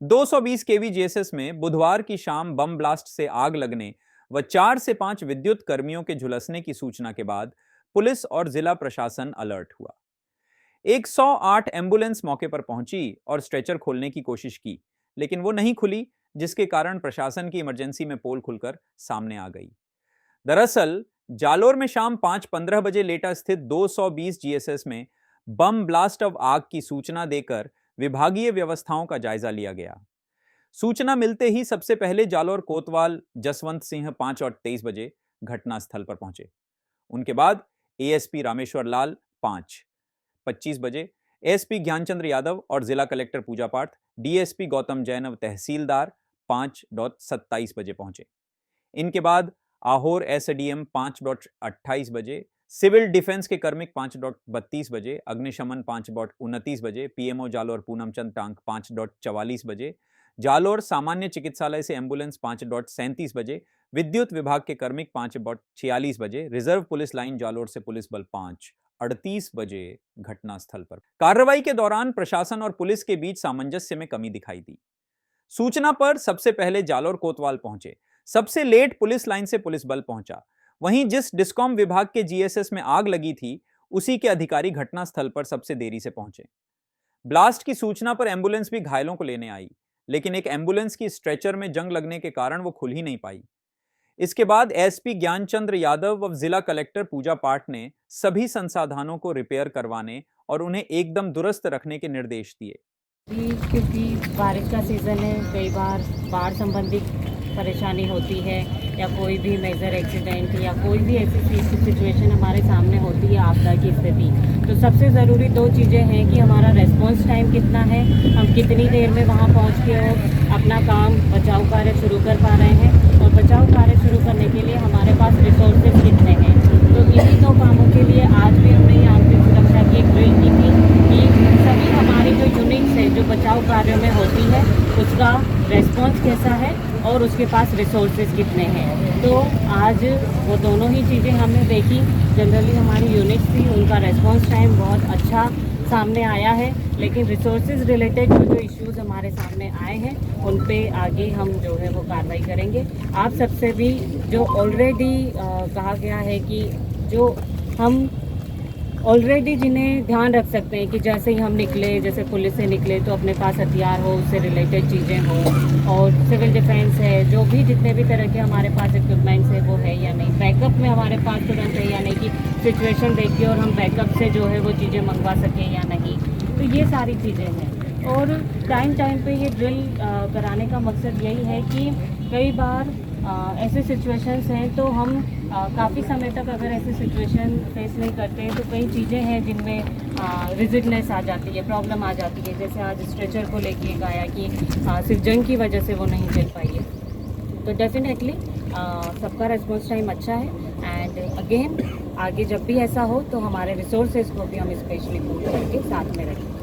220 केवी GSS में बुधवार की शाम बम ब्लास्ट से आग लगने व 4 से 5 विद्युत कर्मियों के झुलसने की सूचना के बाद पुलिस और जिला प्रशासन अलर्ट हुआ। 108 एम्बुलेंस मौके पर पहुंची और स्ट्रेचर खोलने की कोशिश की, लेकिन वो नहीं खुली, जिसके कारण प्रशासन की इमरजेंसी में पोल खुलकर सामने आ गई। दरअसल जालोर में शाम 5:15 बजे लेटा स्थित 220 जीएसएस में बम ब्लास्ट ऑफ आग की सूचना देकर विभागीय व्यवस्थाओं का जायजा लिया गया। सूचना मिलते ही सबसे पहले जालोर कोतवाल जसवंत सिंह 5:23 घटनास्थल पर पहुंचे। उनके बाद एएसपी रामेश्वर लाल 5:25, एसपी ज्ञानचंद्र यादव और जिला कलेक्टर पूजा पाठ, डीएसपी गौतम जैन व तहसीलदार 5:27 पहुंचे। इनके बाद आहोर एसडीएम 5:28, सिविल डिफेंस के कार्मिक 5:32, अग्निशमन 5:29, पीएमओ जालोर पूनमचंद टांक 5:44, जालोर सामान्य चिकित्सालय से एम्बुलेंस 5:37, विद्युत विभाग के कार्मिक 5:46, रिजर्व पुलिस लाइन जालोर से पुलिस बल 5:38 घटनास्थल पर। कार्रवाई के दौरान प्रशासन और पुलिस के बीच सामंजस्य में कमी दिखाई दी। सूचना पर सबसे पहले जालोर कोतवाल पहुंचे। सबसे लेट पुलिस लाइन से पुलिस बल पहुंचा। वहीं जिस डिस्कॉम विभाग के जीएसएस में आग लगी थी, उसी के अधिकारी घटनास्थल पर सबसे देरी से पहुंचे। ब्लास्ट की सूचना पर एम्बुलेंस भी घायलों को लेने आई, लेकिन एक एम्बुलेंस की स्ट्रेचर में जंग लगने के कारण वो खुल ही नहीं पाई। इसके बाद एसपी ज्ञानचंद्र यादव व जिला कलेक्टर पूजा पाठ ने सभी संसाधनों को रिपेयर करवाने और उन्हें एकदम दुरुस्त रखने के निर्देश दिए। क्योंकि बारिश का सीज़न है, कई बार बाढ़ संबंधी परेशानी होती है या कोई भी मेजर एक्सीडेंट या कोई भी ऐसी सिचुएशन हमारे सामने होती है, आपदा की स्थिति, तो सबसे ज़रूरी दो चीज़ें हैं कि हमारा रेस्पॉन्स टाइम कितना है, हम कितनी देर में वहाँ पहुँच के अपना काम बचाव कार्य शुरू कर पा रहे हैं, और बचाव कार्य शुरू करने के लिए हमारे पास रिसोर्सेज कितने हैं। तो इन्हीं दो कामों के लिए आज भी हमने यहाँ पे सुरक्षा की एक ड्रिल की थी कि सभी हमारी जो यूनिट्स है जो बचाव कार्य में होती है उसका रेस्पॉन्स कैसा है और उसके पास रिसोर्सेज कितने हैं। तो आज वो दोनों ही चीज़ें हमने देखी। जनरली हमारी यूनिट्स थी, उनका रेस्पॉन्स टाइम बहुत अच्छा सामने आया है, लेकिन रिसोर्सेज रिलेटेड जो इश्यूज हमारे सामने आए हैं उन पे आगे हम जो है वो कार्रवाई करेंगे। आप सबसे भी जो ऑलरेडी कहा गया है कि जो हम ऑलरेडी जिन्हें ध्यान रख सकते हैं कि जैसे ही हम निकले, जैसे पुलिस से निकले तो अपने पास हथियार हो, उससे रिलेटेड चीज़ें हो, और सिविल डिफेंस है, जो भी जितने भी तरह के हमारे पास इक्विपमेंट्स है वो है या नहीं, बैकअप में हमारे पास तुरंत है या नहीं, कि सिचुएशन देख के और हम बैकअप से जो है वो चीज़ें मंगवा सकें या नहीं। तो ये सारी चीज़ें हैं, और टाइम पे ये ड्रिल कराने का मकसद यही है कि कई बार ऐसे सिचुएशंस हैं तो हम काफ़ी समय तक अगर ऐसी सिचुएशन फेस नहीं करते हैं तो कई चीज़ें हैं जिनमें रिजिडनेस आ जाती है, प्रॉब्लम आ जाती है। जैसे आज स्ट्रेचर को लेके गाया कि सिर्फ जंग की वजह से वो नहीं चल पाई है। तो डेफिनेटली सबका रिस्पॉन्स टाइम अच्छा है, एंड अगेन आगे जब भी ऐसा हो तो हमारे रिसोर्सेज को भी हम स्पेशली पूछ करके साथ में रखें।